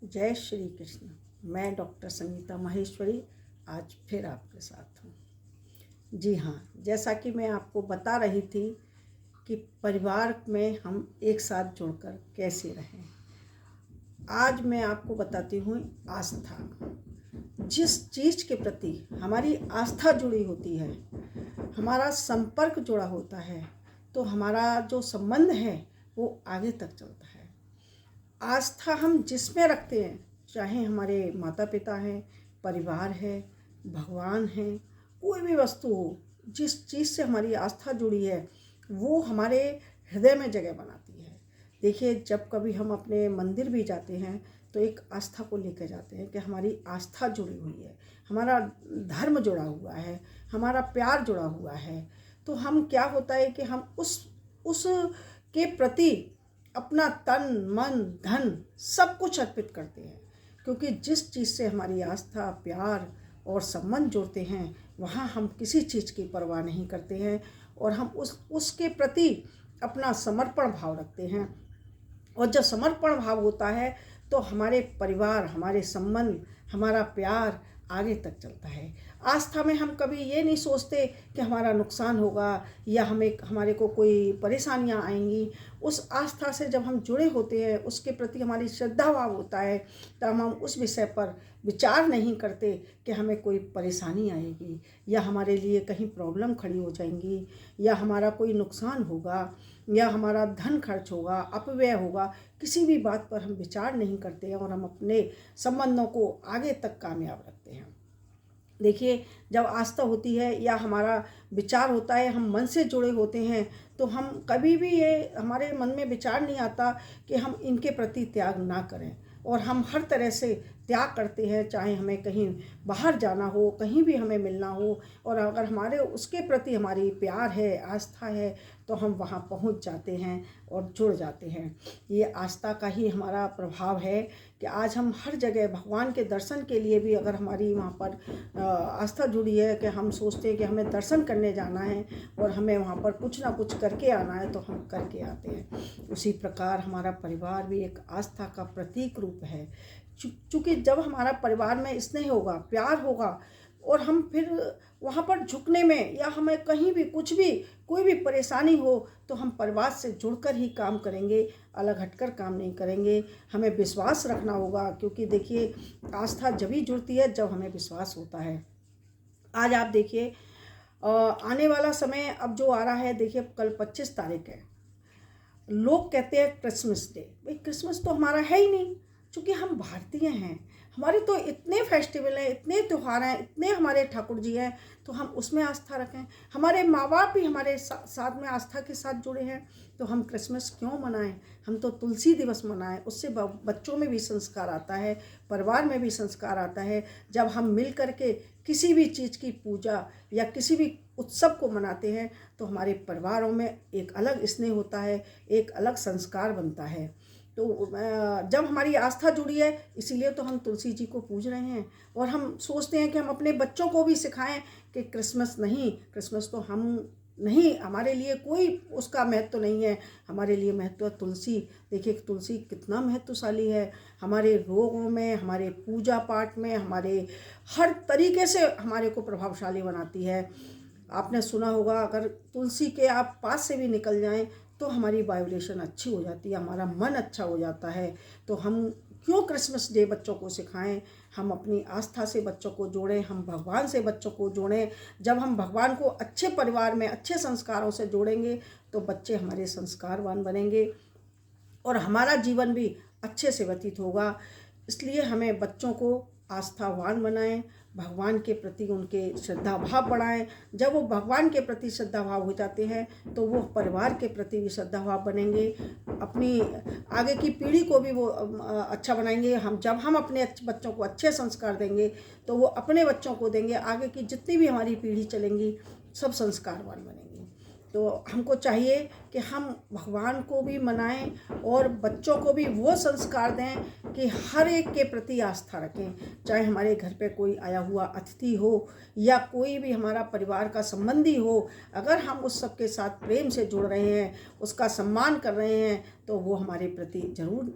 जय श्री कृष्ण। मैं डॉक्टर संगीता माहेश्वरी आज फिर आपके साथ हूँ। जी हाँ, जैसा कि मैं आपको बता रही थी कि परिवार में हम एक साथ जुड़कर कैसे रहें। आज मैं आपको बताती हूँ आस्था। जिस चीज़ के प्रति हमारी आस्था जुड़ी होती है, हमारा संपर्क जुड़ा होता है, तो हमारा जो संबंध है वो आगे तक चलता है। आस्था हम जिसमें रखते हैं, चाहे हमारे माता पिता हैं, परिवार है, भगवान हैं, कोई भी वस्तु हो, जिस चीज़ से हमारी आस्था जुड़ी है वो हमारे हृदय में जगह बनाती है। देखिए, जब कभी हम अपने मंदिर भी जाते हैं तो एक आस्था को लेकर जाते हैं कि हमारी आस्था जुड़ी हुई है, हमारा धर्म जुड़ा हुआ है, हमारा प्यार जुड़ा हुआ है। तो हम क्या होता है कि हम उस के प्रति अपना तन मन धन सब कुछ अर्पित करते हैं, क्योंकि जिस चीज़ से हमारी आस्था प्यार और संबंध जुड़ते हैं वहाँ हम किसी चीज़ की परवाह नहीं करते हैं और हम उसके प्रति अपना समर्पण भाव रखते हैं। और जब समर्पण भाव होता है तो हमारे परिवार, हमारे संबंध, हमारा प्यार आगे तक चलता है। आस्था में हम कभी ये नहीं सोचते कि हमारा नुकसान होगा या हमारे को कोई परेशानियां आएंगी। उस आस्था से जब हम जुड़े होते हैं, उसके प्रति हमारी श्रद्धा भाव होता है, तब हम उस विषय पर विचार नहीं करते कि हमें कोई परेशानी आएगी या हमारे लिए कहीं प्रॉब्लम खड़ी हो जाएंगी या हमारा कोई नुकसान होगा या हमारा धन खर्च होगा, अपव्यय होगा। किसी भी बात पर हम विचार नहीं करते हैं और हम अपने संबंधों को आगे तक कामयाब रखते हैं। देखिए, जब आस्था होती है या हमारा विचार होता है, हम मन से जुड़े होते हैं, तो हम कभी भी ये हमारे मन में विचार नहीं आता कि हम इनके प्रति त्याग ना करें। और हम हर तरह से त्याग करते हैं, चाहे हमें कहीं बाहर जाना हो, कहीं भी हमें मिलना हो, और अगर हमारे उसके प्रति हमारी प्यार है, आस्था है, तो हम वहाँ पहुँच जाते हैं और जुड़ जाते हैं। ये आस्था का ही हमारा प्रभाव है कि आज हम हर जगह भगवान के दर्शन के लिए भी अगर हमारी वहाँ पर आस्था जुड़ी है कि हम सोचते हैं कि हमें दर्शन करने जाना है और हमें वहाँ पर कुछ ना कुछ करके आना है, तो हम करके आते हैं। उसी प्रकार हमारा परिवार भी एक आस्था का प्रतीक रूप है। चूँकि जब हमारा परिवार में स्नेह होगा, प्यार होगा, और हम फिर वहाँ पर झुकने में या हमें कहीं भी कुछ भी कोई भी परेशानी हो तो हम परिवार से जुड़कर ही काम करेंगे, अलग हटकर काम नहीं करेंगे। हमें विश्वास रखना होगा, क्योंकि देखिए, आस्था जब ही जुड़ती है जब हमें विश्वास होता है। आज आप देखिए, आने वाला समय अब जो आ रहा है, देखिए कल 25 तारीख है। लोग कहते हैं क्रिसमस डे। भाई, क्रिसमस तो हमारा है ही नहीं, क्योंकि हम भारतीय हैं। हमारे तो इतने फेस्टिवल हैं, इतने त्यौहार हैं, इतने हमारे ठाकुर जी हैं, तो हम उसमें आस्था रखें। हमारे माँ बाप भी हमारे साथ में आस्था के साथ जुड़े हैं, तो हम क्रिसमस क्यों मनाएं? हम तो तुलसी दिवस मनाएं। उससे बच्चों में भी संस्कार आता है, परिवार में भी संस्कार आता है। जब हम मिल करके किसी भी चीज़ की पूजा या किसी भी उत्सव को मनाते हैं तो हमारे परिवारों में एक अलग स्नेह होता है, एक अलग संस्कार बनता है। तो जब हमारी आस्था जुड़ी है, इसीलिए तो हम तुलसी जी को पूज रहे हैं। और हम सोचते हैं कि हम अपने बच्चों को भी सिखाएं कि क्रिसमस नहीं, क्रिसमस तो हम नहीं, हमारे लिए कोई उसका महत्व नहीं है। हमारे लिए महत्व तुलसी। देखिए, तुलसी कितना महत्वशाली है। हमारे रोगों में, हमारे पूजा पाठ में, हमारे हर तरीके से हमारे को प्रभावशाली बनाती है। आपने सुना होगा, अगर तुलसी के आप पास से भी निकल जाएं तो हमारी वाइब्रेशन अच्छी हो जाती है, हमारा मन अच्छा हो जाता है। तो हम क्यों क्रिसमस डे बच्चों को सिखाएं? हम अपनी आस्था से बच्चों को जोड़ें, हम भगवान से बच्चों को जोड़ें। जब हम भगवान को अच्छे परिवार में अच्छे संस्कारों से जोड़ेंगे तो बच्चे हमारे संस्कारवान बनेंगे और हमारा जीवन भी अच्छे से व्यतीत होगा। इसलिए हमें बच्चों को आस्थावान बनाएं, भगवान के प्रति उनके श्रद्धा भाव बढ़ाएं। जब वो भगवान के प्रति श्रद्धा भाव हो जाते हैं तो वो परिवार के प्रति भी श्रद्धा भाव बनेंगे, अपनी आगे की पीढ़ी को भी वो अच्छा बनाएंगे। जब हम अपने बच्चों को अच्छे संस्कार देंगे तो वो अपने बच्चों को देंगे, आगे की जितनी भी हमारी पीढ़ी चलेंगी सब संस्कारवान बनेंगी। तो हमको चाहिए कि हम भगवान को भी मनाएं और बच्चों को भी वो संस्कार दें कि हर एक के प्रति आस्था रखें। चाहे हमारे घर पे कोई आया हुआ अतिथि हो या कोई भी हमारा परिवार का संबंधी हो, अगर हम उस सब के साथ प्रेम से जुड़ रहे हैं, उसका सम्मान कर रहे हैं, तो वो हमारे प्रति ज़रूर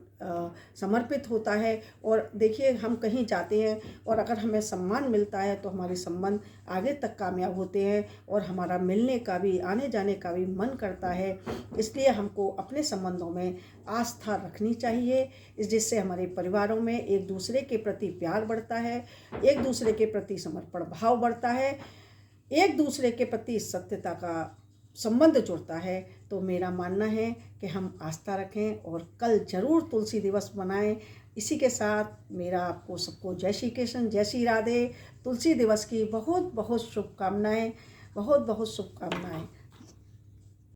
समर्पित होता है। और देखिए, हम कहीं जाते हैं और अगर हमें सम्मान मिलता है तो हमारे संबंध आगे तक कामयाब होते हैं और हमारा मिलने का भी, आने जाने का भी मन करता है। इसलिए हमको अपने संबंधों में आस्था रखनी चाहिए, जिससे हमारे परिवारों में एक दूसरे के प्रति प्यार बढ़ता है, एक दूसरे के प्रति समर्पण भाव बढ़ता है, एक दूसरे के प्रति सत्यता का संबंध जुड़ता है। तो मेरा मानना है कि हम आस्था रखें और कल ज़रूर तुलसी दिवस मनाएं। इसी के साथ मेरा आपको सबको जय श्री कृष्ण, जय श्री राधे। तुलसी दिवस की बहुत बहुत शुभकामनाएं, बहुत बहुत शुभकामनाएं।